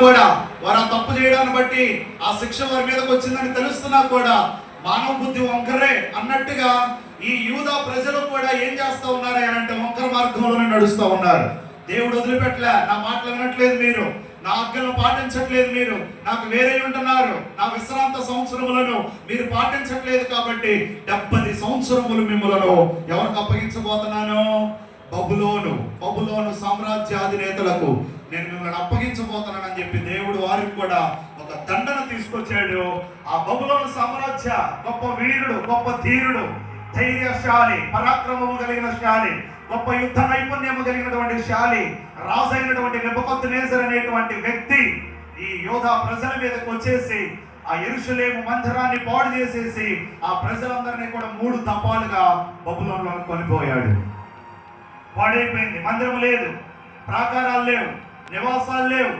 కూడా, వారు ఆ తప్పు చేయడాన్ని బట్టి ఆ శిక్ష వారి మీదకి వచ్చిందని తెలుస్తున్నా కూడా మానవ బుద్ధి వంకరే అన్నట్టుగా ఈ యూదా ప్రజలు కూడా ఏం చేస్తా ఉన్నారు అని అంటే వంకర మార్గంలోనే నడుస్తూ ఉన్నారు. దేవుడు వదిలిపెట్టలే, నా మాటలు వినట్లేదు మీరు, నా ఆజ్ఞలను పాటించట్లేదు మీరు, నాకు వేరే ఉంటున్నారు, నా విశ్రాంత సంవత్సరములను మీరు పాటించట్లేదు కాబట్టి 70 సంవత్సరములు మిమ్మలను ఎవరికి అప్పగించబోతున్నాను? బబులోను సామ్రాజ్యాధినేతలకు నేను మిమ్మల్ని అప్పగించబోతున్నానని చెప్పి దేవుడు వారికి కూడా ఒక దండన తీసుకొచ్చాడు. ఆ బబులోను సామ్రాజ్య గొప్ప వీరుడు, గొప్ప ధీరుడు, ధైర్యశాలి, పరాక్రమము కలిగిన శాలి, గొప్ప యుద్ధ నైపుణ్యము కలిగినటువంటి శాలి, రాజు అయినటువంటి నెబుకద్నెజర్ అనేటువంటి వ్యక్తి ఈ యోధా ప్రజల మీదకి వచ్చేసి ఆ యెరూషలేము మందిరాన్ని పాడు చేసేసి ఆ ప్రజలందరినీ కూడా 3 దఫాలుగా బబులోనులో కొనిపోయాడు. పాడైపోయింది, మందిరం లేదు, ప్రాకారాలు లేవు, నివాసాలు లేవు,